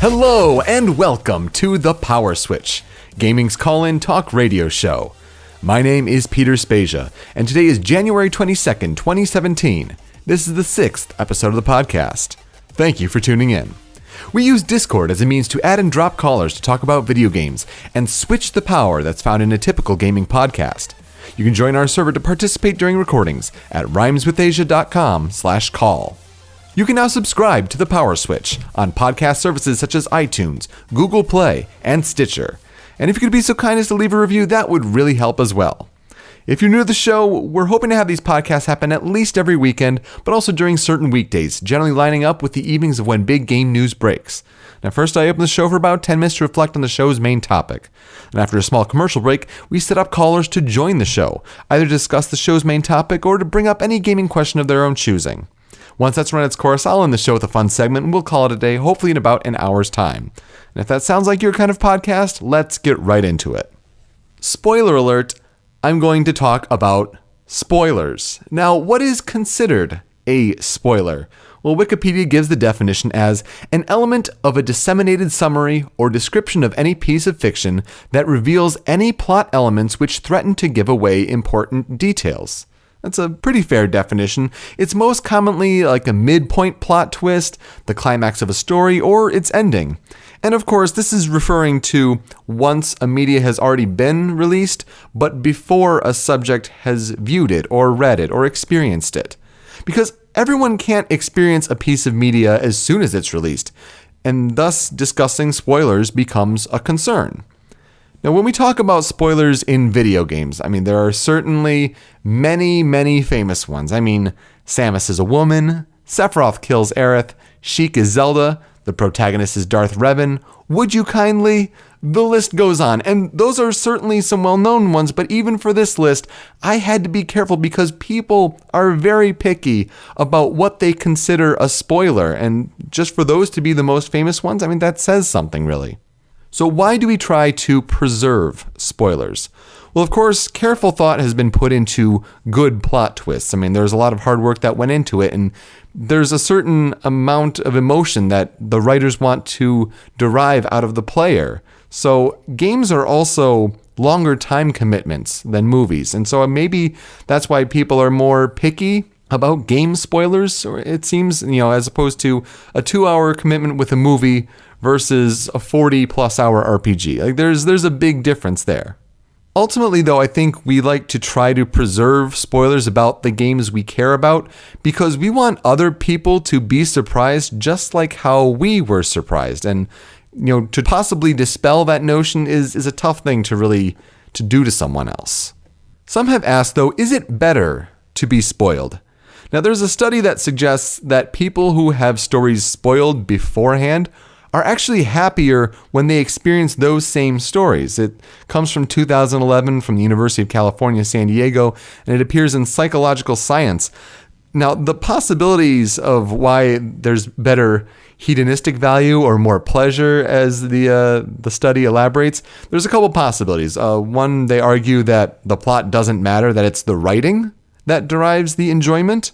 Hello and welcome to the PowerSwitch, gaming's call-in talk radio show. My name is Peter Spezia, and today is January 22nd, 2017. This is the 6th episode of the podcast. Thank you for tuning in. We use Discord as a means to add and drop callers to talk about video games and switch the power that's found in a typical gaming podcast. You can join our server to participate during recordings at rhymeswithasia.com/call. You can now subscribe to the PowerSwitch on podcast services such as iTunes, Google Play, and Stitcher. And if you could be so kind as to leave a review, that would really help as well. If you're new to the show, we're hoping to have these podcasts happen at least every weekend, but also during certain weekdays, generally lining up with the evenings of when big game news breaks. Now, first I open the show for about 10 minutes to reflect on the show's main topic. And after a small commercial break, we set up callers to join the show, either to discuss the show's main topic or to bring up any gaming question of their own choosing. Once that's run its course, I'll end the show with a fun segment and we'll call it a day, hopefully in about an hour's time. And if that sounds like your kind of podcast, let's get right into it. Spoiler alert, I'm going to talk about spoilers. Now, what is considered a spoiler? Well, Wikipedia gives the definition as an element of a disseminated summary or description of any piece of fiction that reveals any plot elements which threaten to give away important details. That's a pretty fair definition. It's most commonly like a midpoint plot twist, the climax of a story, or its ending. And of course, this is referring to once a media has already been released, but before a subject has viewed it, or read it, or experienced it. Because everyone can't experience a piece of media as soon as it's released, and thus discussing spoilers becomes a concern. Now, when we talk about spoilers in video games, there are certainly many famous ones. Samus is a woman, Sephiroth kills Aerith, Sheik is Zelda, the protagonist is Darth Revan, Would You Kindly? The list goes on, and those are certainly some well-known ones, but even for this list, I had to be careful because people are very picky about what they consider a spoiler, and just for those to be the most famous ones, that says something really. So why do we try to preserve spoilers? Well, of course, careful thought has been put into good plot twists. There's a lot of hard work that went into it, and there's a certain amount of emotion that the writers want to derive out of the player. So games are also longer time commitments than movies, and so maybe that's why people are more picky about game spoilers, or it seems, as opposed to a 2-hour commitment with a movie versus a 40-plus hour RPG. There's a big difference there. Ultimately, though, I think we like to try to preserve spoilers about the games we care about because we want other people to be surprised just like how we were surprised. And, to possibly dispel that notion is a tough thing to do to someone else. Some have asked, though, is it better to be spoiled? Now, there's a study that suggests that people who have stories spoiled beforehand are actually happier when they experience those same stories. It comes from 2011 from the University of California, San Diego, and it appears in Psychological Science. Now, the possibilities of why there's better hedonistic value or more pleasure, as the study elaborates, there's a couple possibilities. One, they argue that the plot doesn't matter, that it's the writing that derives the enjoyment.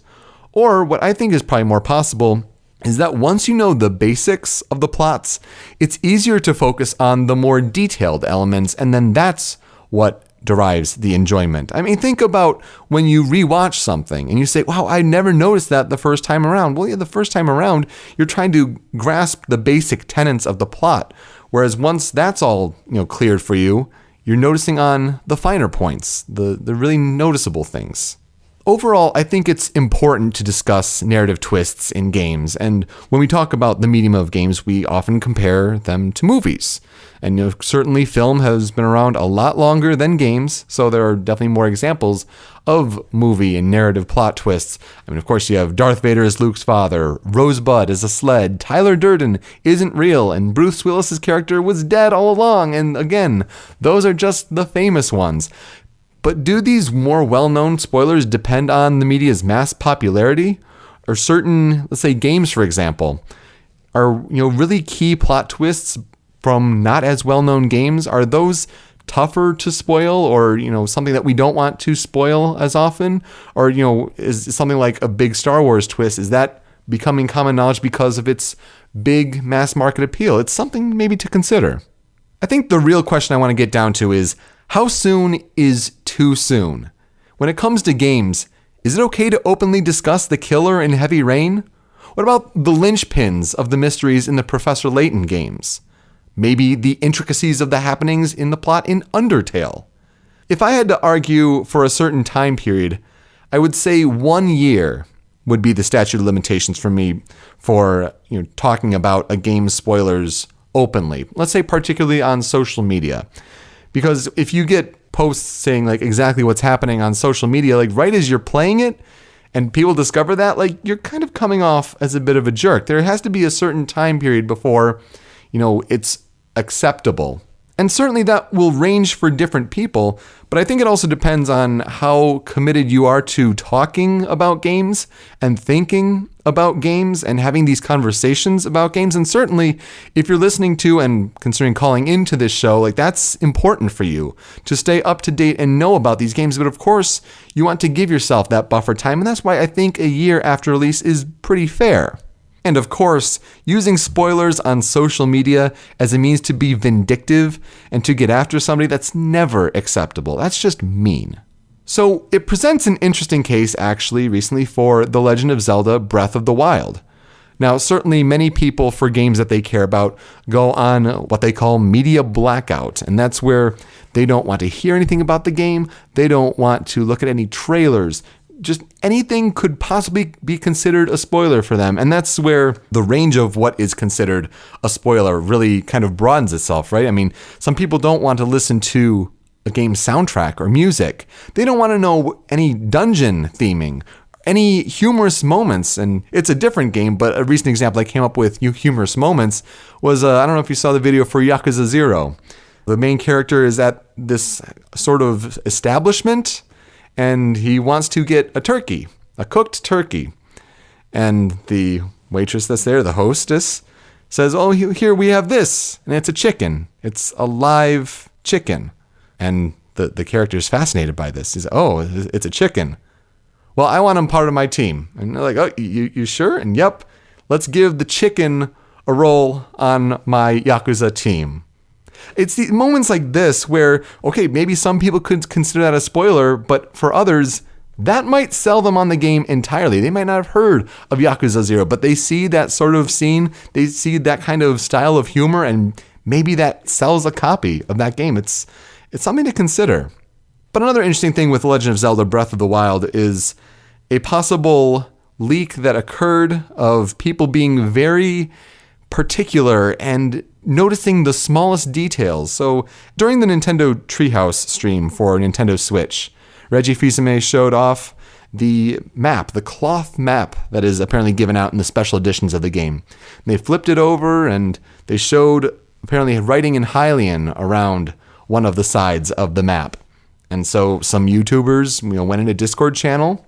Or what I think is probably more possible is that once you know the basics of the plots, it's easier to focus on the more detailed elements, and then that's what derives the enjoyment. Think about when you rewatch something and you say, wow, I never noticed that the first time around. Well, yeah, the first time around, you're trying to grasp the basic tenets of the plot, whereas once that's all cleared for you, you're noticing on the finer points, the really noticeable things. Overall, I think it's important to discuss narrative twists in games, and when we talk about the medium of games, we often compare them to movies. And certainly film has been around a lot longer than games, so there are definitely more examples of movie and narrative plot twists. Of course, you have Darth Vader as Luke's father, Rosebud as a sled, Tyler Durden isn't real, and Bruce Willis's character was dead all along, and again, those are just the famous ones. But do these more well-known spoilers depend on the media's mass popularity? Or certain, let's say games, for example, are really key plot twists from not as well-known games? Are those tougher to spoil, or something that we don't want to spoil as often? Or is something like a big Star Wars twist, is that becoming common knowledge because of its big mass market appeal. It's something maybe to consider. I think the real question I want to get down to is, how soon is too soon? When it comes to games, is it okay to openly discuss the killer in Heavy Rain? What about the linchpins of the mysteries in the Professor Layton games? Maybe the intricacies of the happenings in the plot in Undertale? If I had to argue for a certain time period, I would say 1 year would be the statute of limitations for me for talking about a game's spoilers openly. Let's say particularly on social media. Because if you get posts saying like exactly what's happening on social media, like right as you're playing it, and people discover that, like you're kind of coming off as a bit of a jerk. There has to be a certain time period before, it's acceptable. And certainly that will range for different people, but I think it also depends on how committed you are to talking about games and thinking about games and having these conversations about games. And certainly if you're listening to and considering calling into this show, like that's important for you to stay up to date and know about these games. But of course, you want to give yourself that buffer time. And that's why I think a year after release is pretty fair. And of course, using spoilers on social media as a means to be vindictive and to get after somebody, that's never acceptable. That's just mean. So it presents an interesting case actually recently for The Legend of Zelda Breath of the Wild. Now, certainly many people for games that they care about go on what they call media blackout, and that's where they don't want to hear anything about the game, they don't want to look at any trailers, just anything could possibly be considered a spoiler for them. And that's where the range of what is considered a spoiler really kind of broadens itself, right? I mean, some people don't want to listen to a game's soundtrack or music. They don't want to know any dungeon theming, any humorous moments. And it's a different game, but a recent example I came up with humorous moments was, I don't know if you saw the video for Yakuza 0. The main character is at this sort of establishment, and he wants to get a turkey, a cooked turkey. And the waitress that's there, the hostess, says, oh, here we have this. And it's a chicken. It's a live chicken. And the character is fascinated by this. He's like, oh, it's a chicken. Well, I want him part of my team. And they're like, oh, you sure? And yep, let's give the chicken a role on my Yakuza team. It's the moments like this where, okay, maybe some people could consider that a spoiler, but for others, that might sell them on the game entirely. They might not have heard of Yakuza 0, but they see that sort of scene, they see that kind of style of humor, and maybe that sells a copy of that game. It's something to consider. But another interesting thing with Legend of Zelda Breath of the Wild is a possible leak that occurred of people being very particular and noticing the smallest details. So during the Nintendo Treehouse stream for Nintendo Switch, Reggie Fils-Aimé showed off the map, the cloth map that is apparently given out in the special editions of the game. And they flipped it over and they showed apparently writing in Hylian around one of the sides of the map. And so some YouTubers went in a Discord channel,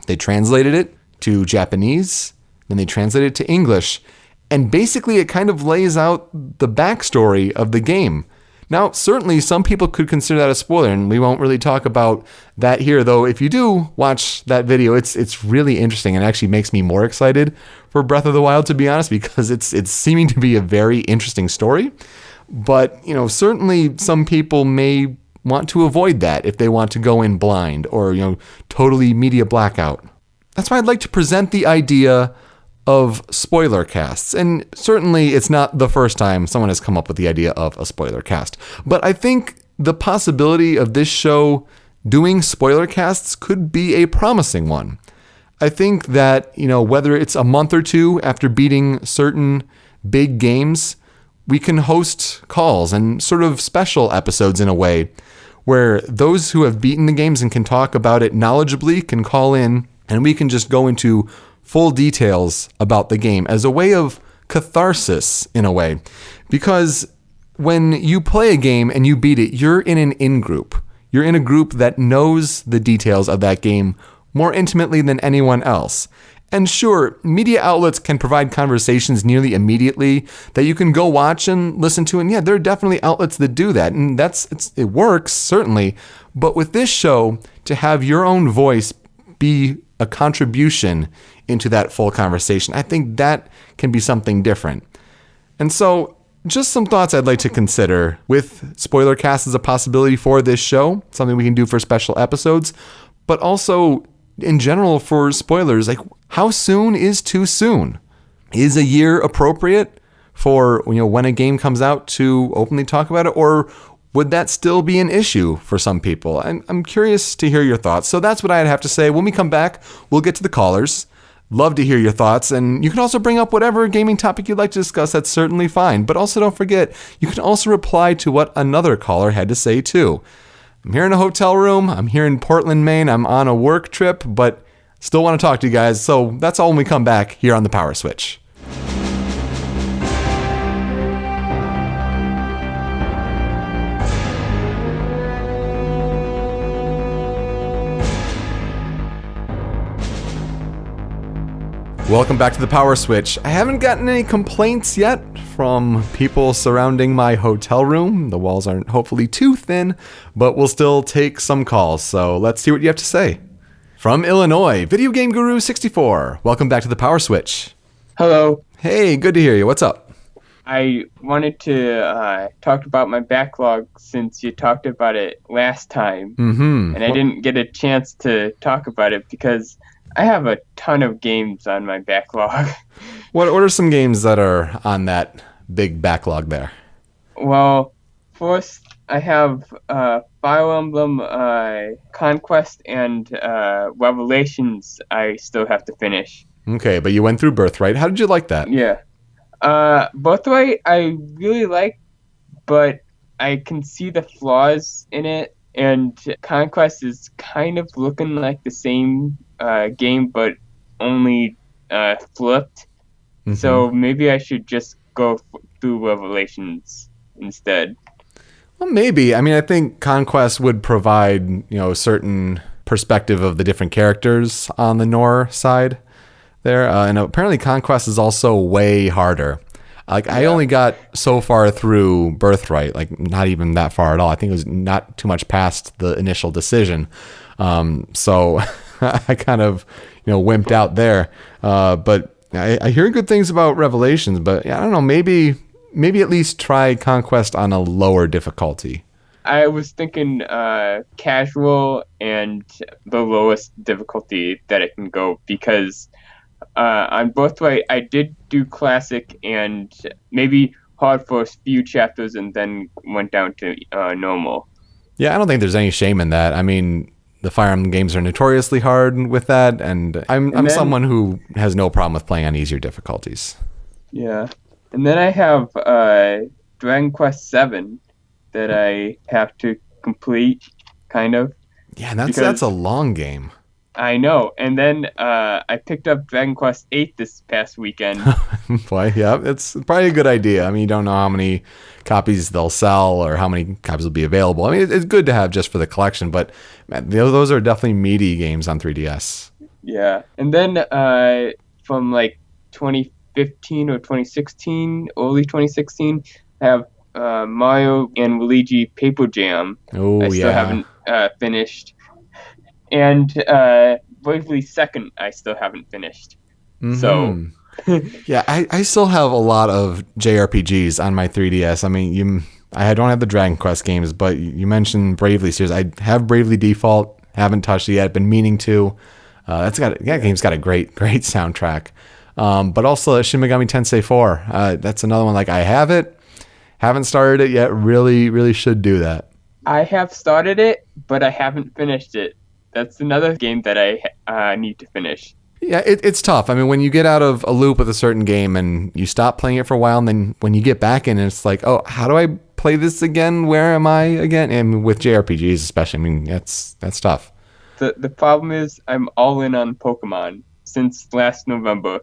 they translated it to Japanese, then they translated it to English, and basically it kind of lays out the backstory of the game. Now, certainly some people could consider that a spoiler, and we won't really talk about that here, though if you do watch that video, it's really interesting and actually makes me more excited for Breath of the Wild, to be honest, because it's seeming to be a very interesting story. But, certainly some people may want to avoid that if they want to go in blind or, totally media blackout. That's why I'd like to present the idea of spoiler casts. And certainly it's not the first time someone has come up with the idea of a spoiler cast. But I think the possibility of this show doing spoiler casts could be a promising one. I think that, whether it's a month or two after beating certain big games, we can host calls and sort of special episodes in a way where those who have beaten the games and can talk about it knowledgeably can call in, and we can just go into full details about the game as a way of catharsis in a way. Because when you play a game and you beat it, you're in an in-group. You're in a group that knows the details of that game more intimately than anyone else. And sure, media outlets can provide conversations nearly immediately that you can go watch and listen to. And yeah, there are definitely outlets that do that. And it works, certainly. But with this show, to have your own voice be a contribution into that full conversation. I think that can be something different. And so just some thoughts I'd like to consider with spoiler cast as a possibility for this show, something we can do for special episodes, but also in general for spoilers, like how soon is too soon? Is a year appropriate for, when a game comes out to openly talk about it, or would that still be an issue for some people? I'm curious to hear your thoughts. So that's what I'd have to say. When we come back, we'll get to the callers. Love to hear your thoughts, and you can also bring up whatever gaming topic you'd like to discuss. That's certainly fine. But also don't forget, you can also reply to what another caller had to say too. I'm here in a hotel room. I'm here in Portland, Maine. I'm on a work trip, but still want to talk to you guys. So that's all when we come back here on the Power Switch. Welcome back to the Power Switch. I haven't gotten any complaints yet from people surrounding my hotel room. The walls aren't hopefully too thin, but we'll still take some calls. So let's see what you have to say. From Illinois, Video Game Guru 64. Welcome back to the Power Switch. Hello. Hey, good to hear you. What's up? I wanted to talk about my backlog since you talked about it last time. And I didn't get a chance to talk about it because I have a ton of games on my backlog. What are some games that are on that big backlog there? Well, first I have Fire Emblem Conquest and Revelations I still have to finish. Okay, but you went through Birthright. How did you like that? Yeah. Birthright I really like, but I can see the flaws in it, and Conquest is kind of looking like the same game, but only flipped. So maybe I should just go through Revelations instead. Well, maybe. I mean, I think Conquest would provide, a certain perspective of the different characters on the Nor side there. And apparently Conquest is also way harder. I only got so far through Birthright, not even that far at all. I think it was not too much past the initial decision. So I kind of, wimped out there. But I hear good things about Revelations, but I don't know, maybe at least try Conquest on a lower difficulty. I was thinking casual and the lowest difficulty that it can go, because on Birthright I did do classic and maybe hard for a few chapters and then went down to normal. Yeah, I don't think there's any shame in that. I mean, the Fire Emblem games are notoriously hard with that, and I'm someone who has no problem with playing on easier difficulties. Yeah. And then I have Dragon Quest VII that I have to complete, kind of. Yeah, and that's a long game. I know. And then I picked up Dragon Quest VIII this past weekend. Boy, yeah, it's probably a good idea. I mean, you don't know how many copies they'll sell or how many copies will be available. I mean, it's good to have just for the collection, but man, those are definitely meaty games on 3DS. Yeah. And then from 2015 or 2016, early 2016, I have Mario and Luigi Paper Jam. Oh, I still haven't finished. And Bravely Second, I still haven't finished. So, yeah, I still have a lot of JRPGs on my 3DS. I mean, I don't have the Dragon Quest games, but you mentioned Bravely series. I have Bravely Default, haven't touched it yet, been meaning to. That game's got a great soundtrack. But also Shin Megami Tensei 4. That's another one. I have it, haven't started it yet. Really should do that. I have started it, but I haven't finished it. That's another game that I need to finish. Yeah, it's tough. I mean, when you get out of a loop with a certain game and you stop playing it for a while, and then when you get back in, it's like, oh, how do I play this again? Where am I again? And with JRPGs especially, I mean, that's tough. The problem is I'm all in on Pokemon since last November.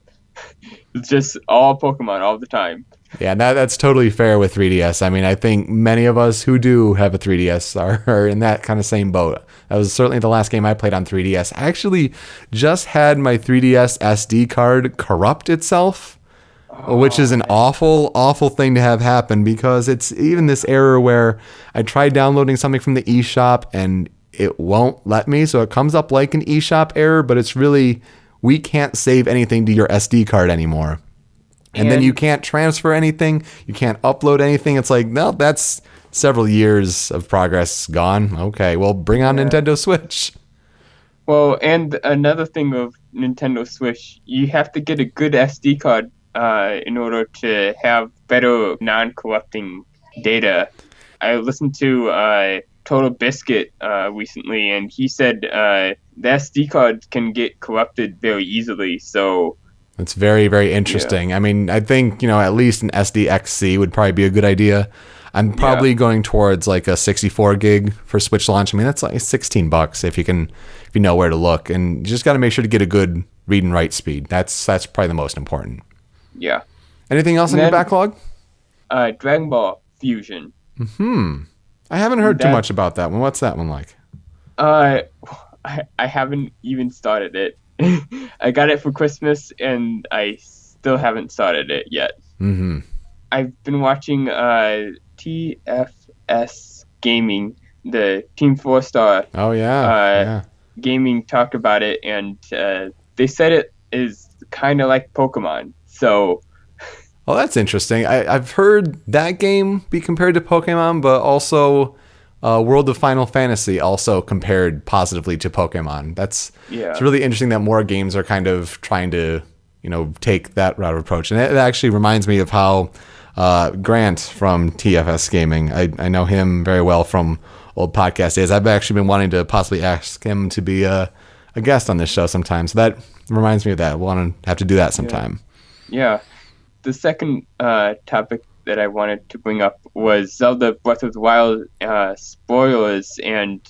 It's just all Pokemon all the time. Yeah, that's totally fair with 3DS. I mean, I think many of us who do have a 3DS are in that kind of same boat. That was certainly the last game I played on 3DS. I actually just had my 3DS SD card corrupt itself, which is an awful thing to have happen, because it's even this error where I tried downloading something from the eShop and it won't let me. So it comes up like an eShop error, but it's really we can't save anything to your SD card anymore. And then you can't transfer anything. You can't upload anything. It's like, no, that's several years of progress gone. Okay, well, bring on Nintendo Switch. Well, and another thing of Nintendo Switch, you have to get a good SD card in order to have better non-corrupting data. I listened to Total Biscuit recently, and he said the SD card can get corrupted very easily. So it's very, very interesting. I mean, I think, at least an SDXC would probably be a good idea. I'm probably going towards like a 64 gig for Switch launch. I mean, that's like $16 if you know where to look, and you just got to make sure to get a good read and write speed. That's probably the most important. Yeah. Anything else in your backlog? Dragon Ball Fusion. I haven't heard too much about that one. What's that one like? I haven't even started it. I got it for Christmas, and I still haven't started it yet. I've been watching TFS Gaming, the Team 4-Star. Oh, yeah. Gaming talked about it, and they said it is kind of like Pokemon. So... Oh, that's interesting. I've heard that game be compared to Pokemon, but also World of Final Fantasy also compared positively to Pokemon. It's really interesting that more games are kind of trying to, take that route of approach. And it actually reminds me of how Grant from TFS Gaming, I know him very well from old podcast days. I've actually been wanting to possibly ask him to be a guest on this show sometime. So that reminds me of that. We'll want to have to do that sometime. Yeah. The second topic that I wanted to bring up was Zelda Breath of the Wild spoilers and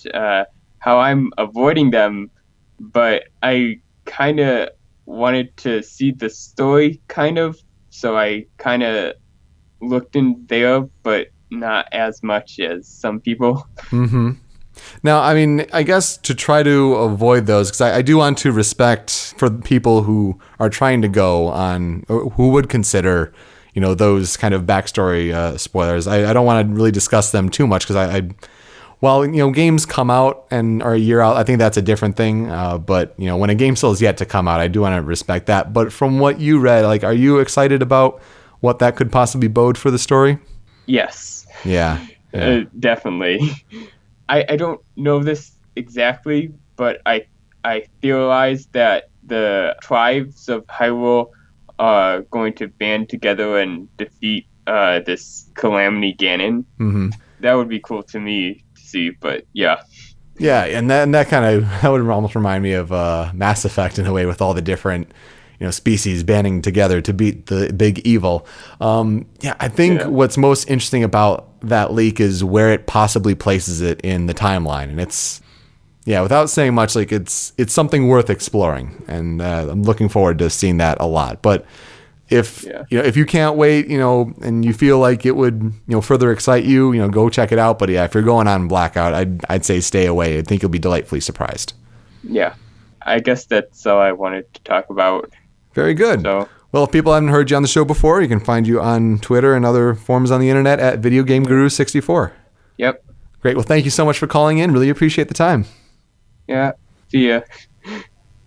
how I'm avoiding them, but I kind of wanted to see the story so I kind of looked in there, but not as much as some people. Now, I mean, I guess to try to avoid those, because I do want to respect for people who are trying to go on, or who would consider, those kind of backstory spoilers. I don't want to really discuss them too much because while games come out and are a year out, I think that's a different thing. But when a game still is yet to come out, I do want to respect that. But from what you read, like, are you excited about what that could possibly bode for the story? Yes. Yeah. Definitely. I don't know this exactly, but I theorize that the tribes of Hyrule are going to band together and defeat this Calamity Ganon. That would be cool to me to see, but yeah. Yeah, and that would almost remind me of Mass Effect in a way, with all the different species banding together to beat the big evil. I think what's most interesting about that leak is where it possibly places it in the timeline, and it's without saying much, like it's something worth exploring, and I'm looking forward to seeing that a lot. But if if you can't wait, and you feel like it would further excite you, go check it out. But if you're going on blackout, I'd say stay away. I think you'll be delightfully surprised. Yeah, I guess that's all I wanted to talk about. Very good. So, well, if people haven't heard you on the show before, you can find you on Twitter and other forums on the internet at VideoGameGuru64. Yep. Great. Well, thank you so much for calling in. Really appreciate the time. Yeah. See ya.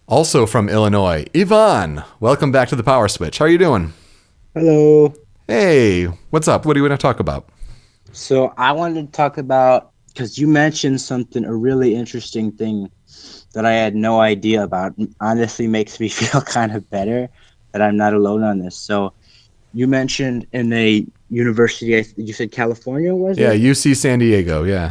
Also from Illinois, Yvonne. Welcome back to the Power Switch. How are you doing? Hello. Hey, what's up? What do you want to talk about? So I wanted to talk about, because you mentioned a really interesting thing that I had no idea about. Honestly, makes me feel kind of better that I'm not alone on this. So you mentioned in a university, you said California, was it? Yeah, UC San Diego, yeah.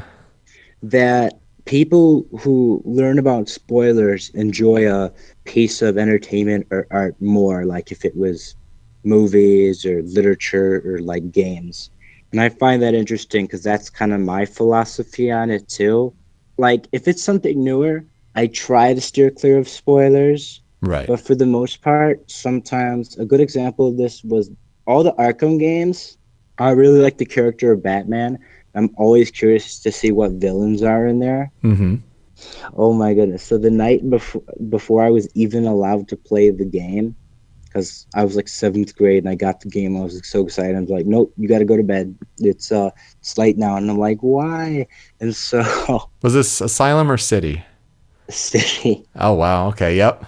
That people who learn about spoilers enjoy a piece of entertainment or art more, like if it was movies or literature or like games. And I find that interesting because that's kind of my philosophy on it too. Like if it's something newer, I try to steer clear of spoilers. Right. But for the most part, sometimes a good example of this was all the Arkham games. I really like the character of Batman. I'm always curious to see what villains are in there. Oh my goodness. So the night before I was even allowed to play the game, because I was like 7th grade and I got the game, I was like, so excited. I was like, nope, you got to go to bed. It's late now. And I'm like, why? And so... Was this Asylum or City? City. Oh, wow. Okay, yep.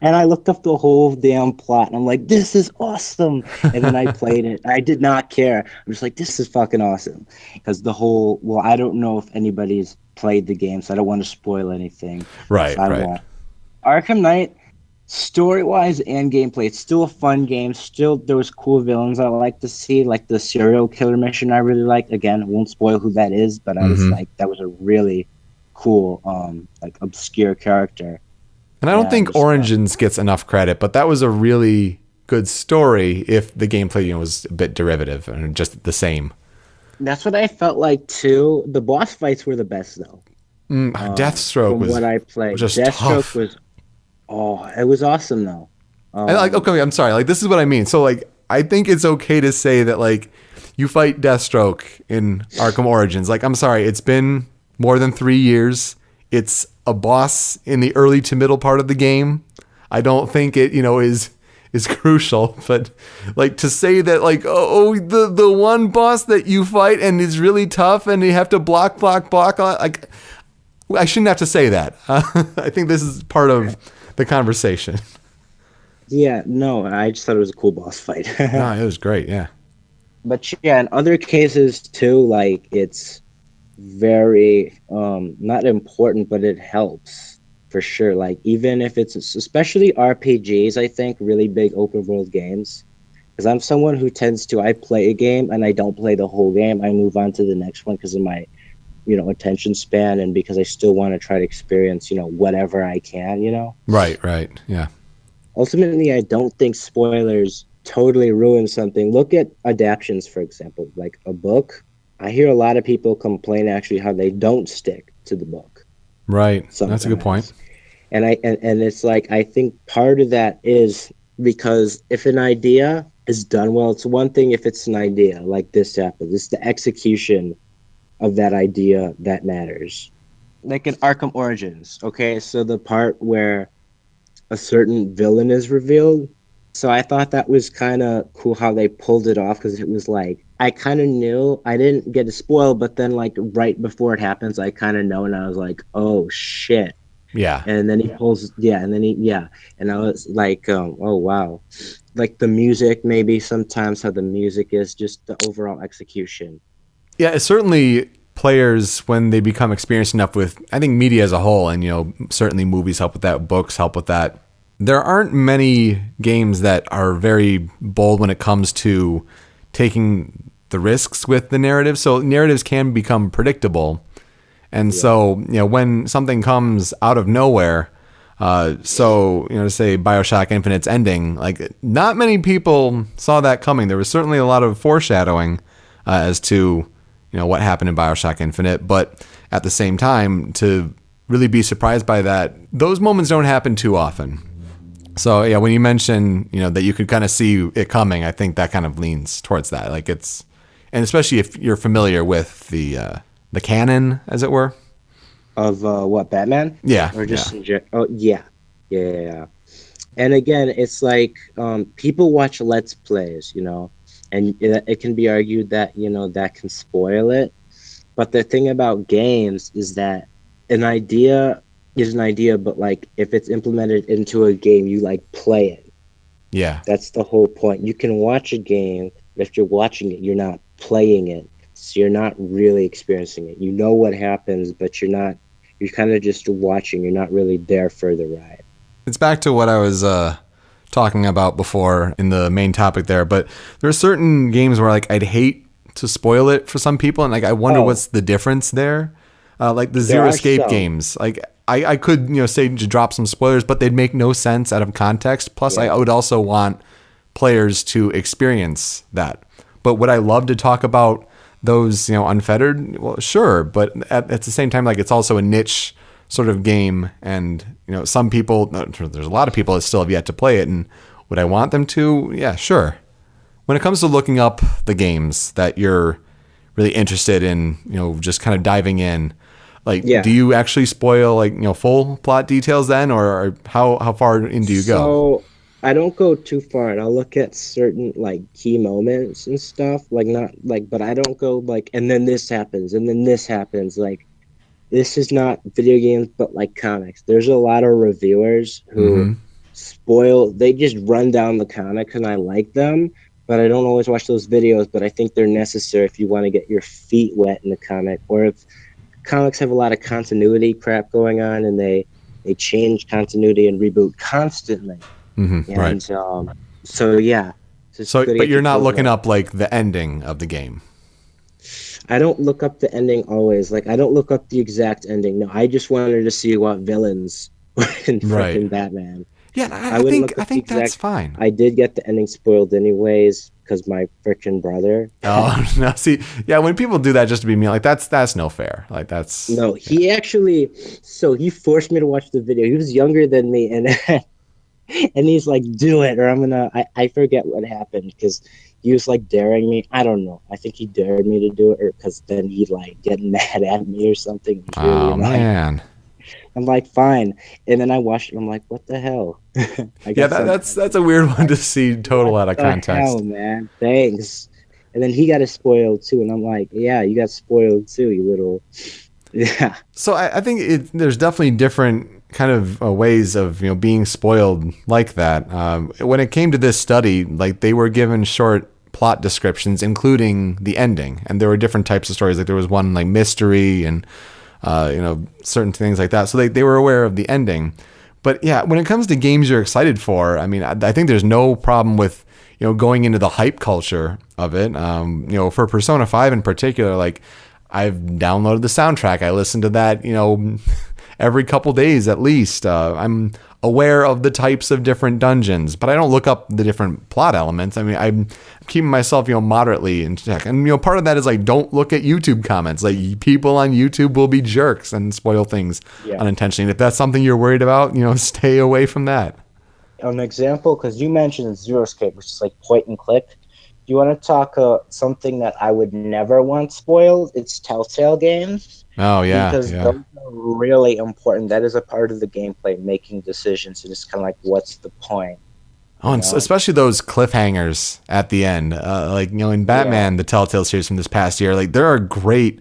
And I looked up the whole damn plot, and I'm like, this is awesome. And then I played it. I did not care. I'm just like, this is fucking awesome. Because well, I don't know if anybody's played the game, so I don't want to spoil anything. Right, So I right. won't. Arkham Knight, story-wise and gameplay, it's still a fun game. Still, there was cool villains I like to see, like the serial killer mission I really like. Again, I won't spoil who that is, but I was like, that was a really cool, like obscure character. And I don't Yeah, think just, Origins gets enough credit, but that was a really good story if the gameplay, was a bit derivative and just the same. That's what I felt like too. The boss fights were the best though. Deathstroke From was what I played, just Deathstroke tough. was it was awesome though. And okay, I'm sorry. Like, this is what I mean. So, like, I think it's okay to say that, like, you fight Deathstroke in Arkham Origins. Like, I'm sorry, it's been more than 3 years. It's a boss in the early to middle part of the game. I don't think it, is crucial. But, like, to say that, like, the one boss that you fight and is really tough and you have to block, like, I shouldn't have to say that. I think this is part of the conversation. Yeah, no, I just thought it was a cool boss fight. No, it was great. Yeah. But yeah, in other cases too, like it's very not important, but it helps for sure. Like even if it's especially RPGs, I think really big open world games. Because I'm someone who I play a game and I don't play the whole game. I move on to the next one because of my, attention span and because I still want to try to experience, whatever I can. Right. Yeah. Ultimately, I don't think spoilers totally ruin something. Look at adaptions, for example, like a book. I hear a lot of people complain actually how they don't stick to the book. Right. Sometimes. That's a good point. And it's like I think part of that is because if an idea is done well, it's one thing if it's an idea like this happens. It's the execution of that idea that matters. Like in Arkham Origins, okay? So the part where a certain villain is revealed. So I thought that was kind of cool how they pulled it off because it was like, I kind of knew, I didn't get to spoil, but then like right before it happens, I kind of know and I was like, oh shit. Yeah. And then he pulls, and I was like, oh wow. Like the music, maybe sometimes how the music is, just the overall execution. Yeah, certainly players, when they become experienced enough with, I think, media as a whole, and, certainly movies help with that, books help with that. There aren't many games that are very bold when it comes to taking the risks with the narrative. So narratives can become predictable. And so, when something comes out of nowhere, to say BioShock Infinite's ending, like not many people saw that coming. There was certainly a lot of foreshadowing as to, what happened in BioShock Infinite. But at the same time, to really be surprised by that, those moments don't happen too often. So yeah, when you mention, that you could kind of see it coming, I think that kind of leans towards that. Like and especially if you're familiar with the canon, as it were. Of what, Batman? Yeah. Or just yeah. And again, it's like people watch Let's Plays, and it can be argued that, that can spoil it. But the thing about games is that an idea is an idea, but like if it's implemented into a game, you like play it. Yeah. That's the whole point. You can watch a game, but if you're watching it, you're not playing it. So you're not really experiencing it. You know what happens, but you're kind of just watching. You're not really there for the ride. It's back to what I was talking about before in the main topic there, but there are certain games where like I'd hate to spoil it for some people, and like I wonder what's the difference there. Like the Zero Escape games, like I could say to drop some spoilers, but they'd make no sense out of context. Plus, I would also want players to experience that. But would I love to talk about those unfettered? Well, sure, but at the same time, like it's also a niche sort of game, and some people, there's a lot of people that still have yet to play it, and would I want them to? Yeah, sure. When it comes to looking up the games that you're really interested in, just kind of diving in, like, do you actually spoil like full plot details then, or how far in do you go? So I don't go too far, and I'll look at certain like key moments and stuff, like not like, but I don't go like, and then this happens, and then this happens. Like, this is not video games, but like comics. There's a lot of reviewers who spoil. They just run down the comics, and I like them, but I don't always watch those videos. But I think they're necessary if you want to get your feet wet in the comic, or if comics have a lot of continuity crap going on, and they change continuity and reboot constantly. Mm-hmm, And right. so yeah. So, but you're not looking up like the ending of the game. I don't look up the ending always. Like, I don't look up the exact ending. No, I just wanted to see what villains were in Right. freaking Batman. Yeah, I wouldn't look think up the that's exact- fine. I did get the ending spoiled anyways because my freaking brother. Oh no! See, yeah, when people do that just to be mean, like that's no fair. Like that's No, he actually. So he forced me to watch the video. He was younger than me, and and he's like, "Do it, or I'm gonna." I forget what happened because he was like daring me. I don't know. I think he dared me to do it, or because then he'd like get mad at me or something. It was really oh annoying. man. I'm like, fine, and then I watched it. I'm like, what the hell? Yeah, that's a weird one to see total out of context. Hell, man, thanks. And then he got it spoiled too, and I'm like, yeah, you got spoiled too, you little. Yeah. So I think there's definitely different kind of ways of being spoiled like that. When it came to this study, like they were given short plot descriptions, including the ending, and there were different types of stories. Like there was one like mystery and certain things like that. So they were aware of the ending. But yeah, when it comes to games you're excited for, I mean, I think there's no problem with going into the hype culture of it. For Persona 5 in particular, like I've downloaded the soundtrack. I listen to that, every couple days at least. I'm aware of the types of different dungeons, but I don't look up the different plot elements. I mean, I'm keeping myself, moderately in check. And, part of that is like, don't look at YouTube comments. Like people on YouTube will be jerks and spoil things unintentionally. And if that's something you're worried about, stay away from that. An example, because you mentioned Zero Escape, which is like point and click. You want to talk something that I would never want spoiled? It's Telltale games. Oh, yeah. Because those are really important. That is a part of the gameplay, making decisions. And it's kind of like, what's the point? Oh, and especially those cliffhangers at the end. In Batman, the Telltale series from this past year, like there are great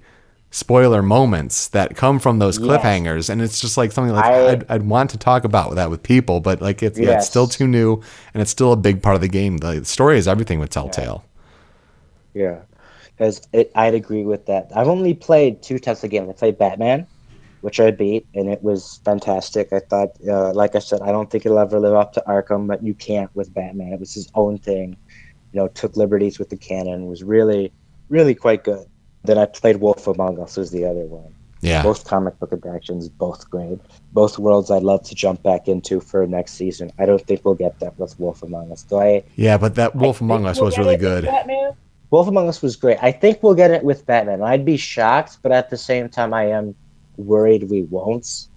spoiler moments that come from those cliffhangers. And it's just like something like I'd want to talk about that with people, but like it's still too new and it's still a big part of the game. The story is everything with Telltale. Yeah. Because I'd agree with that. I've only played 2 Telltale games. I played Batman, which I beat, and it was fantastic. I thought, like I said, I don't think it'll ever live up to Arkham, but you can't with Batman. It was his own thing. Took liberties with the canon. Was really, really quite good. Then I played Wolf Among Us was the other one. Yeah. Both comic book adaptations, both great. Both worlds I'd love to jump back into for next season. I don't think we'll get that with Wolf Among Us. Yeah, but that Wolf Among Us was really good. Wolf Among Us was great. I think we'll get it with Batman. I'd be shocked, but at the same time, I am worried we won't,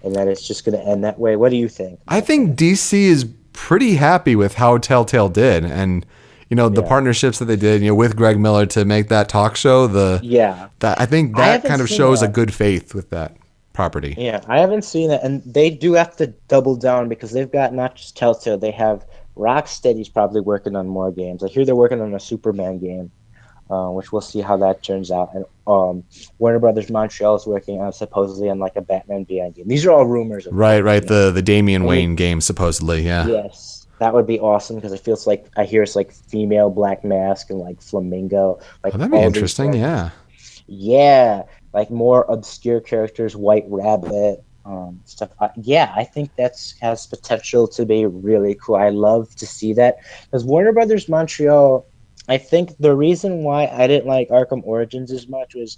and that it's just going to end that way. What do you think? I think DC is pretty happy with how Telltale did, and the partnerships that they did, with Greg Miller to make that talk show. I think that kind of shows a good faith with that property. Yeah, I haven't seen it, and they do have to double down because they've got not just Telltale, they have Rocksteady's probably working on more games. I hear they're working on a Superman game, which we'll see how that turns out. And Warner Brothers Montreal is working on supposedly on like a Batman Beyond game. These are all rumors. Right. The Damian Wayne game supposedly. Yeah. Yes, that would be awesome because it feels like I hear it's like female Black Mask and like Flamingo. Like that'd be interesting. Yeah. Yeah, like more obscure characters, White Rabbit. Stuff. I think that has potential to be really cool. I love to see that because Warner Brothers Montreal. I think the reason why I didn't like Arkham Origins as much was,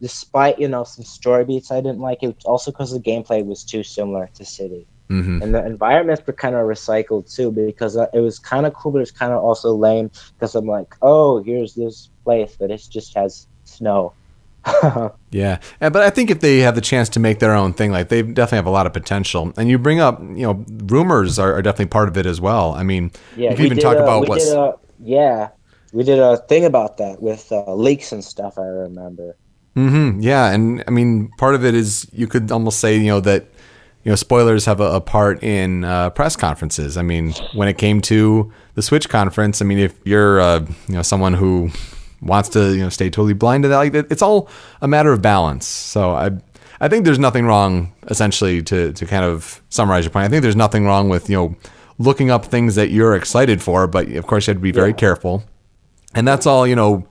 despite some story beats I didn't like, it was also because the gameplay was too similar to City, and the environments were kind of recycled too. Because it was kind of cool, but it's kind of also lame because I'm like, oh, here's this place, but it just has snow. Yeah, but I think if they have the chance to make their own thing, like they definitely have a lot of potential. And you bring up, rumors are definitely part of it as well. I mean, you can even talk about what's. We did a thing about that with leaks and stuff. I remember. Mm-hmm. Yeah, and I mean, part of it is you could almost say, that, spoilers have a part in press conferences. I mean, when it came to the Switch conference, I mean, if you're, someone who wants to stay totally blind to that, like it's all a matter of balance. So I think there's nothing wrong, essentially, to kind of summarize your point. I think there's nothing wrong with, looking up things that you're excited for, but of course you have to be very careful. And that's all,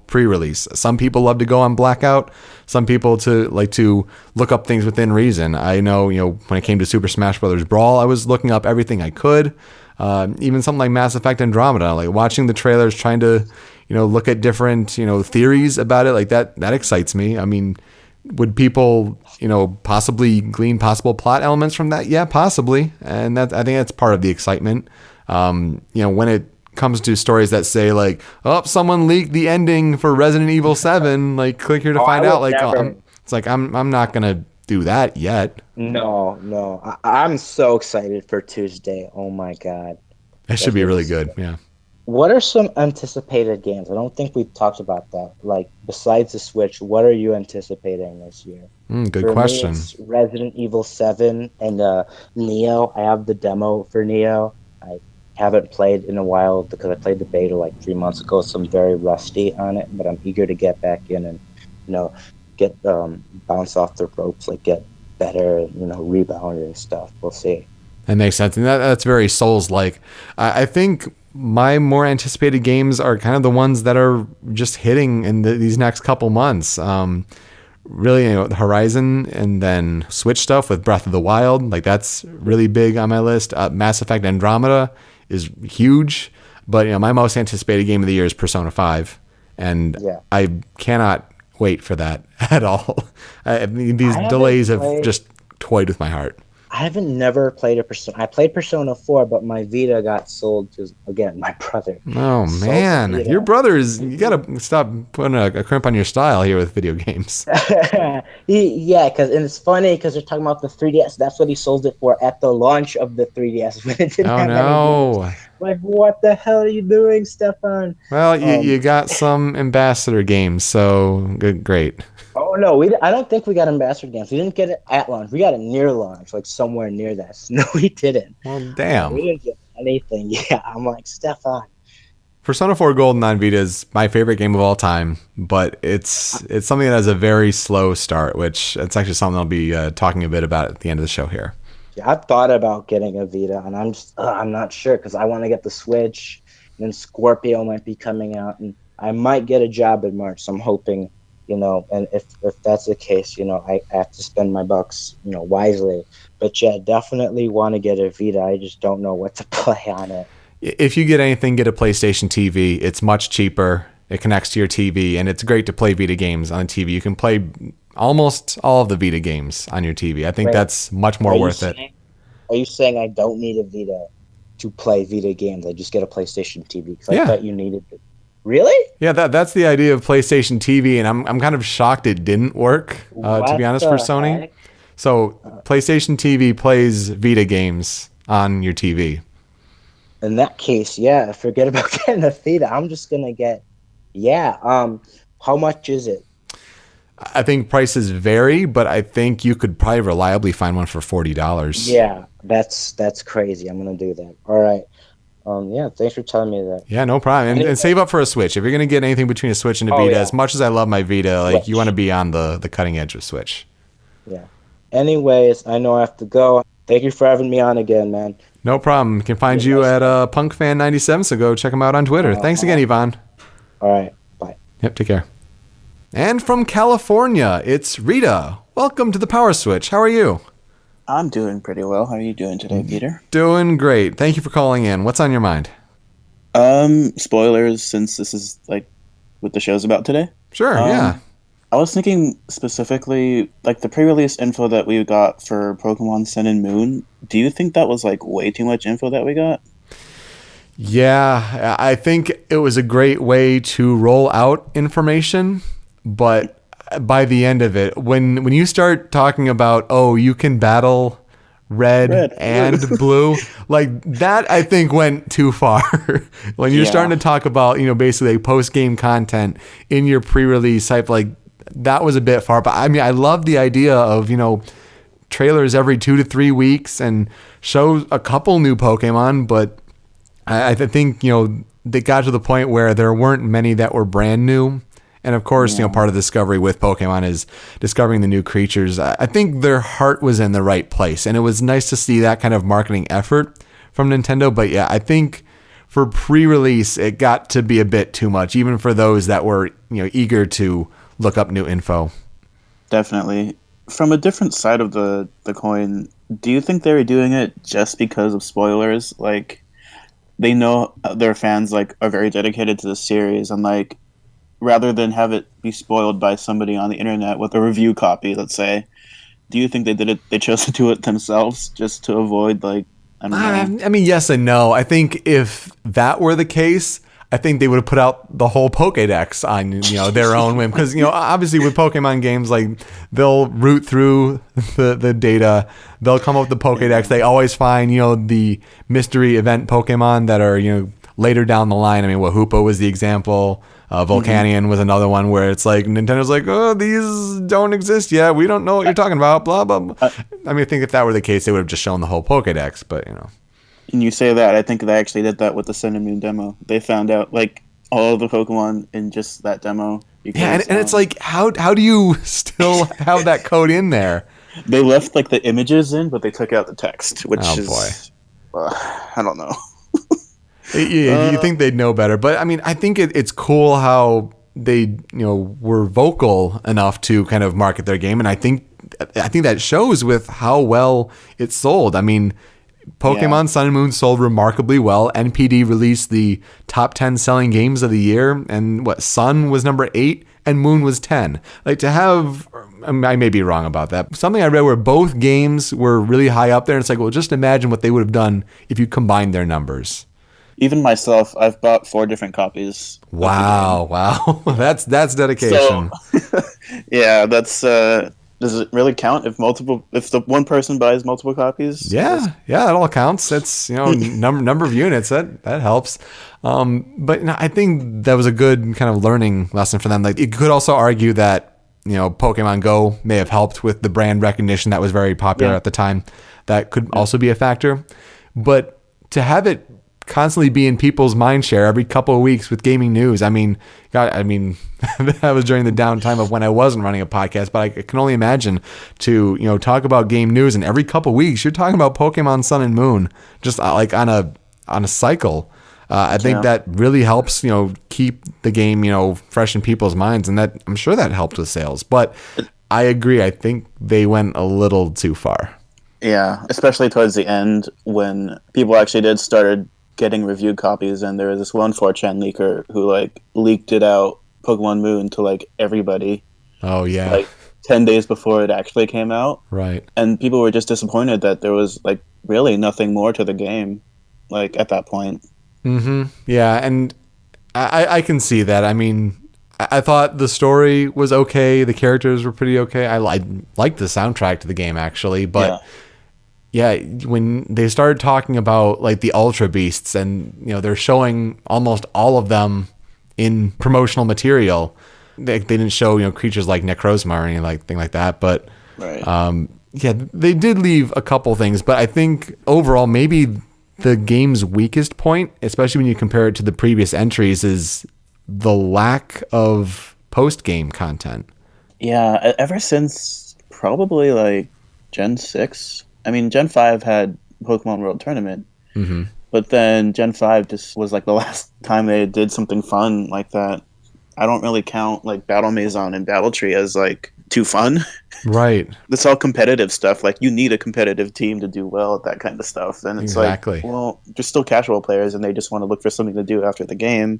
pre-release. Some people love to go on blackout. Some people like to look up things within reason. I know, when it came to Super Smash Bros. Brawl, I was looking up everything I could. Even something like Mass Effect Andromeda, like watching the trailers, trying to, look at different, theories about it. Like that excites me. I mean, would people, possibly glean possible plot elements from that? Yeah, possibly. And I think that's part of the excitement. When it comes to stories that say like, oh, someone leaked the ending for Resident Evil 7, like click here to find out. Like, it's like, I'm not going to do that yet. No. I'm so excited for Tuesday. Oh my God. It should be really good. Yeah. What are some anticipated games? I don't think we've talked about that. Like, besides the Switch, what are you anticipating this year? Good for question. Me, it's Resident Evil 7 and Neo. I have the demo for Neo. I haven't played in a while because I played the beta like 3 months ago, so I'm very rusty on it, but I'm eager to get back in and, get bounce off the ropes, like get better, rebound and stuff. We'll see. That makes sense. And that's very Souls-like. I think my more anticipated games are kind of the ones that are just hitting in these next couple months. Really, Horizon and then Switch stuff with Breath of the Wild. Like that's really big on my list. Mass Effect Andromeda is huge. But, my most anticipated game of the year is Persona 5. And I cannot wait for that at all. These delays have just toyed with my heart. I haven't never played a Persona. I played Persona 4, but my Vita got sold to, again, my brother. Oh, man. Your brother is... You got to stop putting a crimp on your style here with video games. And it's funny because they're talking about the 3DS. That's what he sold it for at the launch of the 3DS when it didn't have any games. Like, what the hell are you doing, Stefan? Well, you got some ambassador games, so great. Oh, no, I don't think we got ambassador games. We didn't get it at launch. We got it near launch, like somewhere near that. No, we didn't. Well, damn. We didn't get anything. Yeah, I'm like, Stefan. Persona 4 Golden on Vita is my favorite game of all time, but it's something that has a very slow start, which it's actually something I'll be talking a bit about at the end of the show here. Yeah, I've thought about getting a Vita, and I'm not sure because I want to get the Switch, and then Scorpio might be coming out, and I might get a job in March, so I'm hoping... and if that's the case, I have to spend my bucks, wisely. But yeah, definitely want to get a Vita. I just don't know what to play on it. If you get anything, get a PlayStation TV. It's much cheaper. It connects to your TV, and it's great to play Vita games on TV. You can play almost all of the Vita games on your TV. I think that's much more worth it. Are you saying I don't need a Vita to play Vita games? I just get a PlayStation TV because I thought you needed it. Really? Yeah, that's the idea of PlayStation TV, and I'm kind of shocked it didn't work, to be honest, for Sony. Heck? So PlayStation TV plays Vita games on your TV. In that case, forget about getting a Vita. I'm just gonna get, how much is it? I think prices vary, but I think you could probably reliably find one for $40. Yeah, that's crazy. I'm gonna do that. All right. Thanks for telling me that. Yeah, no problem. And save up for a Switch. If you're going to get anything between a Switch and a Vita, as much as I love my Vita, you want to be on the cutting edge of Switch. Yeah. Anyways, I know I have to go. Thank you for having me on again, man. No problem. You can find you at PunkFan97, so go check him out on Twitter. Thanks again, Yvonne. All right. Bye. Yep, take care. And from California, it's Rita. Welcome to the Power Switch. How are you? I'm doing pretty well. How are you doing today, Peter? Doing great. Thank you for calling in. What's on your mind? Spoilers, since this is like what the show's about today. Sure, yeah. I was thinking specifically, like the pre-release info that we got for Pokemon Sun and Moon. Do you think that was like way too much info that we got? Yeah, I think it was a great way to roll out information, but by the end of it, when you start talking about, you can battle red and blue, like that, I think went too far. When you're starting to talk about, basically like post-game content in your pre-release type, like that was a bit far. But I mean, I love the idea of, trailers every 2 to 3 weeks and show a couple new Pokemon, but I think, they got to the point where there weren't many that were brand new. And of course, part of the discovery with Pokemon is discovering the new creatures. I think their heart was in the right place, and it was nice to see that kind of marketing effort from Nintendo. But yeah, I think for pre-release, it got to be a bit too much, even for those that were, eager to look up new info. Definitely. From a different side of the coin, do you think they were doing it just because of spoilers? Like, they know their fans are very dedicated to the series, and rather than have it be spoiled by somebody on the internet with a review copy, let's say, do you think they chose to do it themselves just to avoid I don't know? I mean, yes and no. I think if that were the case, I think they would have put out the whole Pokédex on their own whim, because obviously with Pokemon games, they'll root through the data, they'll come up with the Pokédex. They always find the mystery event Pokemon that are later down the line. I mean, Wahoopa was the example. Volcanion was another one where it's Nintendo's oh, these don't exist yet. We don't know what you're talking about. Blah blah blah. I mean, I think if that were the case, they would have just shown the whole Pokédex. But And you say that, I think they actually did that with the Sun and Moon demo. They found out all of the Pokemon in just that demo. Because, and it's how do you still have that code in there? They left the images in, but they took out the text, which boy. I don't know. You think they'd know better, but I mean, I think it's cool how they were vocal enough to kind of market their game, and I think that shows with how well it sold. I mean, Pokemon Sun and Moon sold remarkably well. NPD released the top 10 selling games of the year, and Sun was number 8 and Moon was 10. To have, I may be wrong about that. Something I read where both games were really high up there, and it's just imagine what they would have done if you combined their numbers. Even myself, I've bought 4 different copies. Wow. That's dedication. So, yeah, that's does it really count if the one person buys multiple copies? Yeah, that all counts. That's number of units that helps. But I think that was a good kind of learning lesson for them. You could also argue that Pokemon Go may have helped with the brand recognition that was very popular at the time. That could also be a factor. But to have it constantly be in people's mind share every couple of weeks with gaming news. I mean, that was during the downtime of when I wasn't running a podcast, but I can only imagine to, talk about game news, and every couple of weeks you're talking about Pokemon Sun and Moon, just on a cycle. I think that really helps, keep the game, fresh in people's minds, and that I'm sure that helped with sales. But I agree. I think they went a little too far. Yeah, especially towards the end when people actually started getting reviewed copies, and there was this one 4chan leaker who leaked it out, Pokemon Moon, to everybody. Oh yeah. 10 days before it actually came out. Right. And people were just disappointed that there was really nothing more to the game at that point. Mm-hmm. Yeah, and I can see that. I mean, I thought the story was okay, the characters were pretty okay. I liked the soundtrack to the game actually, but yeah, when they started talking about the Ultra Beasts, and they're showing almost all of them in promotional material. They didn't show creatures like Necrozma or anything like that, but right. They did leave a couple things. But I think overall, maybe the game's weakest point, especially when you compare it to the previous entries, is the lack of post-game content. Yeah, ever since probably Gen 6. I mean, Gen 5 had Pokemon World Tournament, but then Gen 5 just was the last time they did something fun like that. I don't really count Battle Maison and Battle Tree as too fun. Right. It's all competitive stuff. You need a competitive team to do well at that kind of stuff. And it's exactly. Well, they're still casual players, and they just want to look for something to do after the game.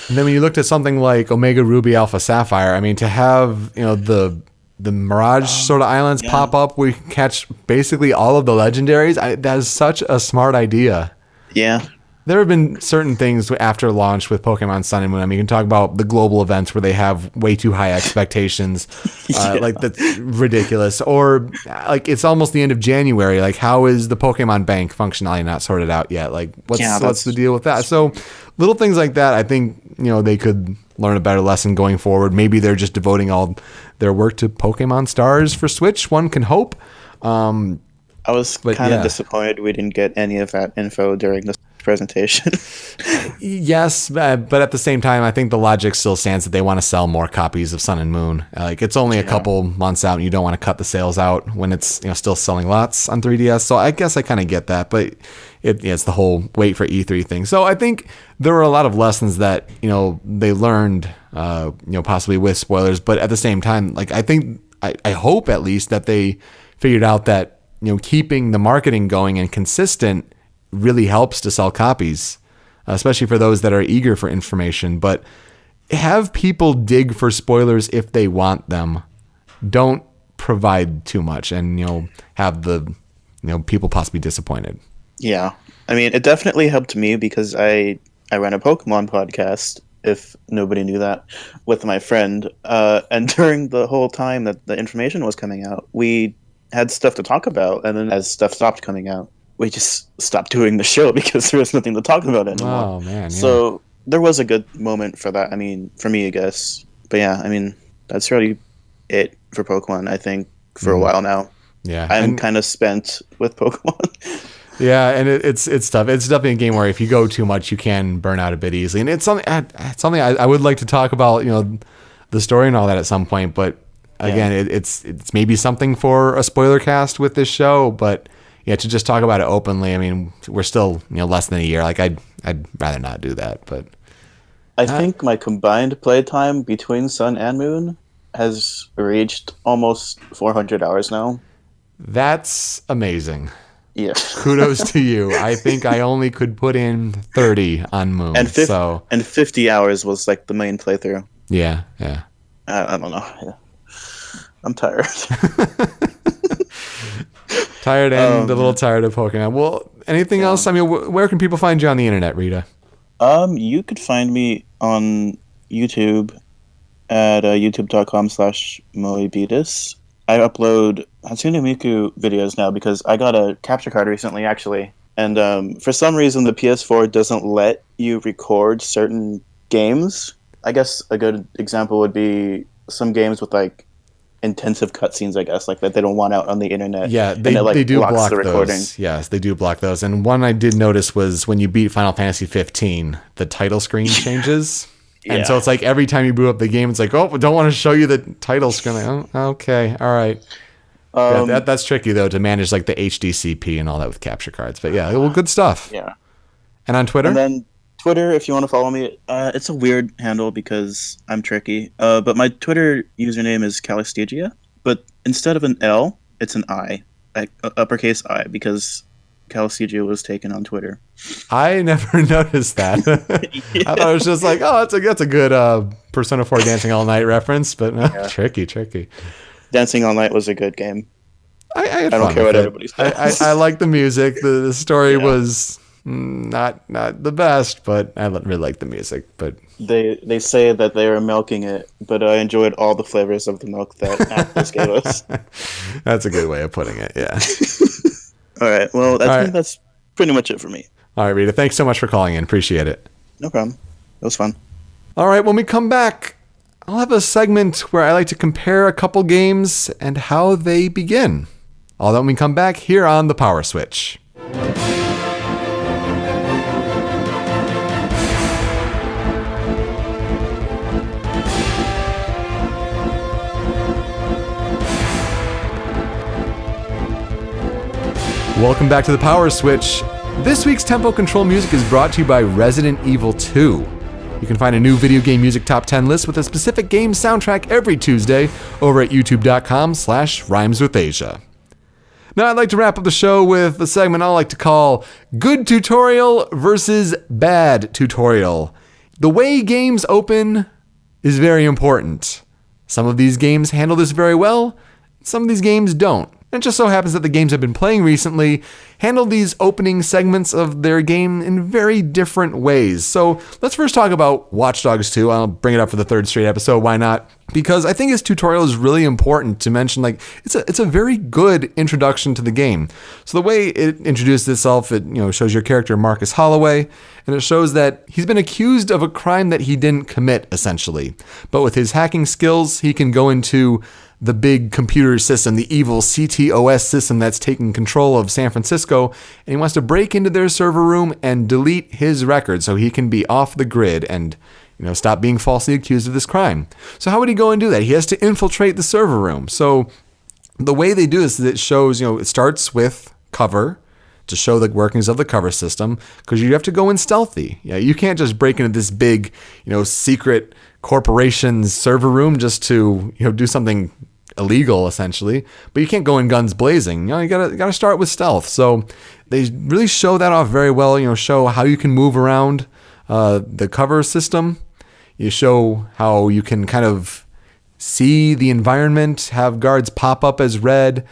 And then when you looked at something like Omega Ruby Alpha Sapphire, I mean, to have the Mirage sort of islands pop up, we catch basically all of the legendaries. That is such a smart idea. Yeah. There have been certain things after launch with Pokemon Sun and Moon. I mean, you can talk about the global events where they have way too high expectations. That's ridiculous. Or it's almost the end of January. How is the Pokemon Bank functionality not sorted out yet? What's the deal with that? So little things like that, I think, they could learn a better lesson going forward. Maybe they're just devoting all their work to Pokemon Stars for Switch. One can hope. I was kind of disappointed we didn't get any of that info during the presentation. Yes, but at the same time, I think the logic still stands that they want to sell more copies of Sun and Moon. Like, it's only a couple months out, and you don't want to cut the sales out when it's still selling lots on 3DS. So I guess I kind of get that, but it's the whole wait for E3 thing. So I think there were a lot of lessons that they learned, possibly with spoilers. But at the same time, like, I hope at least that they figured out that keeping the marketing going and consistent really helps to sell copies, especially for those that are eager for information. But have people dig for spoilers if they want them. Don't provide too much and have the people possibly disappointed. Yeah, I mean, it definitely helped me because I ran a Pokemon podcast, if nobody knew that, with my friend, and during the whole time that the information was coming out, we had stuff to talk about, and then as stuff stopped coming out, we just stopped doing the show because there was nothing to talk about anymore. Oh, man. Yeah. So there was a good moment for that. I mean, for me, I guess. But yeah, I mean, that's really it for Pokemon, I think, for a while now. Yeah. I'm kind of spent with Pokemon. Yeah, and it's tough. It's definitely a game where if you go too much, you can burn out a bit easily. And it's something I would like to talk about, the story and all that at some point. But again, it's maybe something for a spoiler cast with this show. But to just talk about it openly, I mean, we're still less than a year. Like I'd rather not do that. But I think my combined playtime between Sun and Moon has reached almost 400 hours now. That's amazing. Yeah. Kudos to you. I think I only could put in 30 on Moon. And 50 hours was like the main playthrough. Yeah. I don't know. Yeah. I'm tired. Tired and a little tired of Pokemon. Well, anything else? I mean, where can people find you on the internet, Rita? You could find me on YouTube at youtube.com/moebeatus. I upload Hatsune Miku videos now because I got a capture card recently, actually. And for some reason, the PS4 doesn't let you record certain games. I guess a good example would be some games with, like, intensive cutscenes, I guess, like that they don't want out on the internet. Yeah, they do block the recording. Those. Yes, they do block those. And one I did notice was when you beat Final Fantasy 15, the title screen changes. And so it's like every time you boot up the game, it's like, oh, we don't want to show you the title screen. Like, oh, okay, all right. That's tricky, though, to manage like the HDCP and all that with capture cards. But yeah, well, good stuff. Yeah. And on Twitter? And then Twitter, if you want to follow me, it's a weird handle because I'm tricky. But my Twitter username is Calistegia. But instead of an L, it's an I, like uppercase I, because Calistegia was taken on Twitter. I never noticed that. I thought it was just like, oh, that's a good Persona 4 Dancing All Night reference, but tricky. Dancing All Night was a good game. I don't care what everybody says. I like the music. The story was not the best, but I really like the music. But they say that they are milking it, but I enjoyed all the flavors of the milk that Atlas gave us. That's a good way of putting it. Yeah. All right. Well, I think that's pretty much it for me. All right, Rita. Thanks so much for calling in. Appreciate it. No problem. It was fun. All right. When we come back, I'll have a segment where I like to compare a couple games and how they begin. All that when we come back here on the Power Switch. Welcome back to the Power Switch. This week's tempo control music is brought to you by Resident Evil 2. You can find a new video game music top 10 list with a specific game soundtrack every Tuesday over at youtube.com/rhymeswithasia. Now I'd like to wrap up the show with a segment I like to call Good Tutorial versus Bad Tutorial. The way games open is very important. Some of these games handle this very well, some of these games don't. It just so happens that the games I've been playing recently handle these opening segments of their game in very different ways. So let's first talk about Watch Dogs 2. I'll bring it up for the third straight episode. Why not? because I think his tutorial is really important to mention. Like, it's a very good introduction to the game. So the way it introduces itself, it shows your character Marcus Holloway, and it shows that he's been accused of a crime that he didn't commit, essentially. But with his hacking skills, he can go into the big computer system, the evil CTOS system that's taking control of San Francisco, and he wants to break into their server room and delete his record so he can be off the grid and stop being falsely accused of this crime. So how would he go and do that? He has to infiltrate the server room. So the way they do this is it shows, it starts with cover to show the workings of the cover system, because you have to go in stealthy. Yeah, you can't just break into this big, secret corporation's server room just to, do something illegal, essentially. But you can't go in guns blazing. You gotta start with stealth. So they really show that off very well. Show how you can move around the cover system. You show how you can kind of see the environment, have guards pop up as red,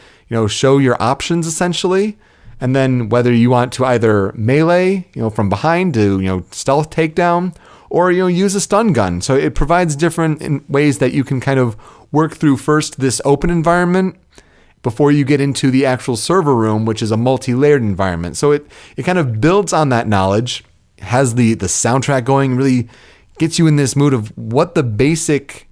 show your options essentially. And then whether you want to either melee, from behind to, stealth takedown, or, use a stun gun. So it provides different ways that you can kind of work through first this open environment before you get into the actual server room, which is a multi-layered environment. So it kind of builds on that knowledge, has the soundtrack going, really gets you in this mood of what the basic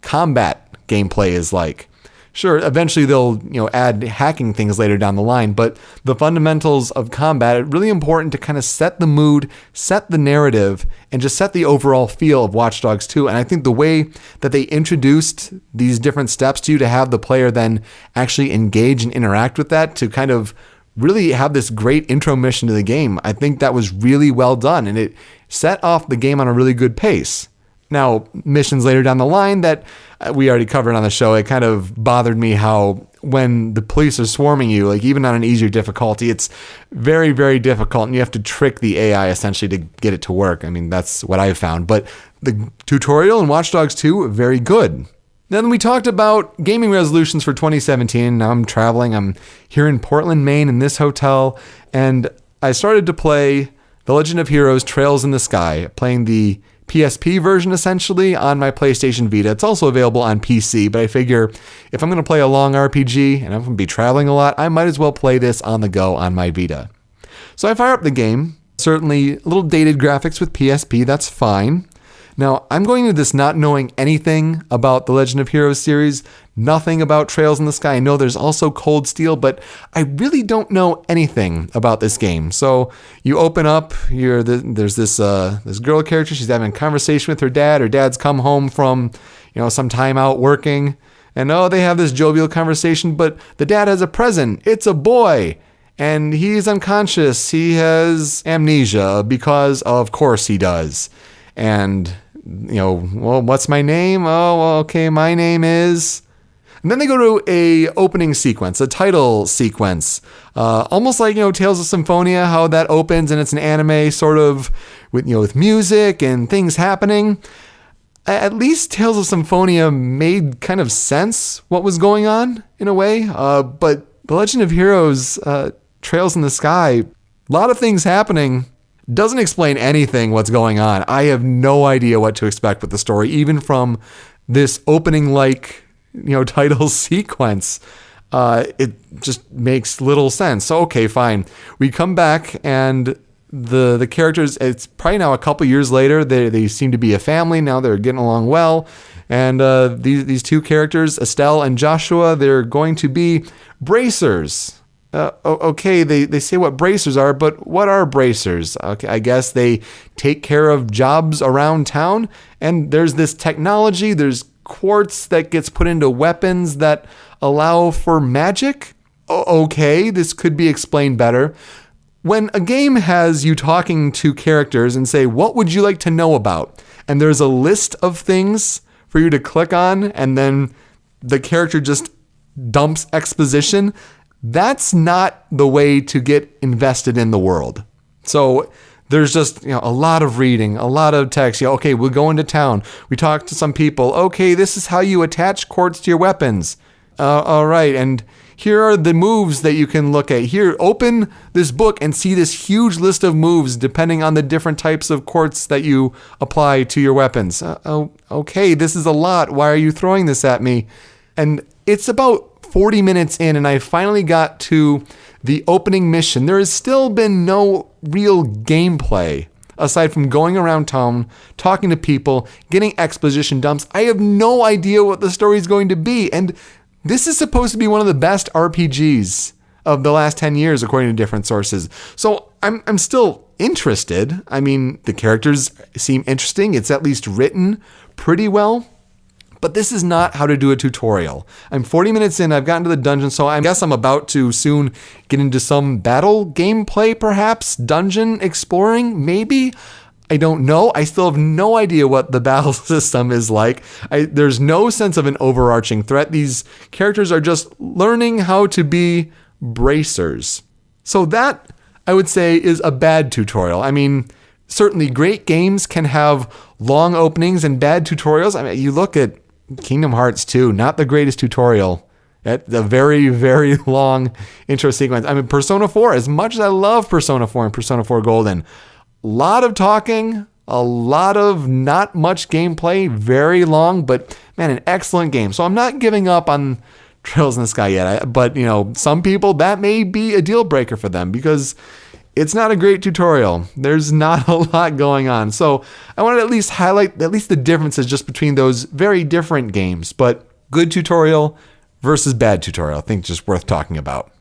combat gameplay is like. Sure, eventually they'll add hacking things later down the line, but the fundamentals of combat are really important to kind of set the mood, set the narrative, and just set the overall feel of Watch Dogs 2. And I think the way that they introduced these different steps to you to have the player then actually engage and interact with that to kind of really have this great intro mission to the game, I think that was really well done, and it set off the game on a really good pace. Now, missions later down the line that we already covered on the show, it kind of bothered me how when the police are swarming you, like even on an easier difficulty, it's very, very difficult, and you have to trick the AI essentially to get it to work. I mean, that's what I've found. But the tutorial in Watch Dogs 2, very good. Then we talked about gaming resolutions for 2017. Now I'm traveling. I'm here in Portland, Maine, in this hotel, and I started to play The Legend of Heroes Trails in the Sky, playing the PSP version essentially on my PlayStation Vita. It's also available on PC, but I figure if I'm going to play a long RPG and I'm going to be traveling a lot, I might as well play this on the go on my Vita. So I fire up the game. Certainly a little dated graphics with PSP, that's fine. Now, I'm going into this not knowing anything about the Legend of Heroes series, nothing about Trails in the Sky. I know there's also Cold Steel, but I really don't know anything about this game. So you open up, there's this girl character. She's having a conversation with her dad. Her dad's come home from, some time out working. And they have this jovial conversation, but the dad has a present. It's a boy. And he's unconscious. He has amnesia because, of course, he does. And well, what's my name? Oh, well, okay, my name is... And then they go to a opening sequence, a title sequence. Almost like, Tales of Symphonia, how that opens, and it's an anime sort of with music and things happening. At least Tales of Symphonia made kind of sense what was going on in a way. But The Legend of Heroes, Trails in the Sky, a lot of things happening. Doesn't explain anything what's going on. I have no idea what to expect with the story, even from this opening title sequence. It just makes little sense. So, okay, fine. We come back and the characters, it's probably now a couple years later, they seem to be a family. Now they're getting along well. And these two characters, Estelle and Joshua, they're going to be bracers. Okay, they say what bracers are, but what are bracers? Okay, I guess they take care of jobs around town, and there's this technology, there's quartz that gets put into weapons that allow for magic? Okay, this could be explained better. When a game has you talking to characters and say, what would you like to know about? And there's a list of things for you to click on, and then the character just dumps exposition, that's not the way to get invested in the world. So there's just a lot of reading, a lot of text. Okay, we'll go into town. We talk to some people. Okay, this is how you attach quartz to your weapons. All right, and here are the moves that you can look at. Here, open this book and see this huge list of moves depending on the different types of quartz that you apply to your weapons. Okay, this is a lot. Why are you throwing this at me? And it's about 40 minutes in, and I finally got to the opening mission. There has still been no real gameplay aside from going around town, talking to people, getting exposition dumps. I have no idea what the story is going to be. And this is supposed to be one of the best RPGs of the last 10 years, according to different sources. So I'm still interested. I mean, the characters seem interesting. It's at least written pretty well. But this is not how to do a tutorial. I'm 40 minutes in, I've gotten to the dungeon, so I guess I'm about to soon get into some battle gameplay, perhaps? Dungeon exploring, maybe? I don't know. I still have no idea what the battle system is like. There's no sense of an overarching threat. These characters are just learning how to be bracers. So that, I would say, is a bad tutorial. I mean, certainly great games can have long openings and bad tutorials. I mean, you look at Kingdom Hearts 2, not the greatest tutorial. The very, very long intro sequence. I mean, Persona 4, as much as I love Persona 4 and Persona 4 Golden, a lot of talking, a lot of not much gameplay, very long, but man, an excellent game. So I'm not giving up on Trails in the Sky yet. But, some people, that may be a deal breaker for them because it's not a great tutorial. There's not a lot going on. So I want to at least highlight at least the differences just between those very different games. But good tutorial versus bad tutorial, I think just worth talking about.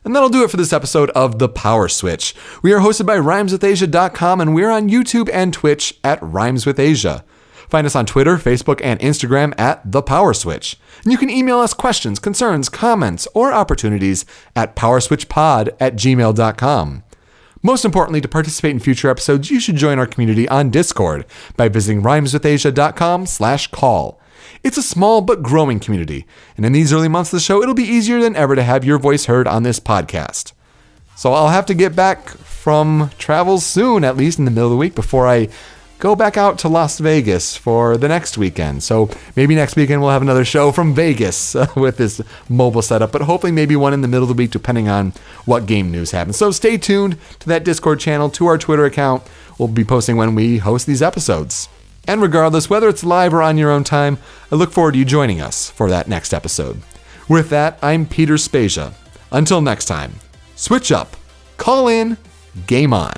And that'll do it for this episode of The Power Switch. We are hosted by rhymeswithasia.com, and we're on YouTube and Twitch at Rhymes with Asia. Find us on Twitter, Facebook, and Instagram at The Power Switch. And you can email us questions, concerns, comments, or opportunities at powerswitchpod@gmail.com. Most importantly, to participate in future episodes, you should join our community on Discord by visiting rhymeswithasia.com/call. It's a small but growing community, and in these early months of the show, it'll be easier than ever to have your voice heard on this podcast. So I'll have to get back from travels soon, at least in the middle of the week, before I go back out to Las Vegas for the next weekend. So maybe next weekend we'll have another show from Vegas with this mobile setup, but hopefully maybe one in the middle of the week depending on what game news happens. So stay tuned to that Discord channel, to our Twitter account. We'll be posting when we host these episodes. And regardless, whether it's live or on your own time, I look forward to you joining us for that next episode. With that, I'm Peter Spezia. Until next time, switch up, call in, game on.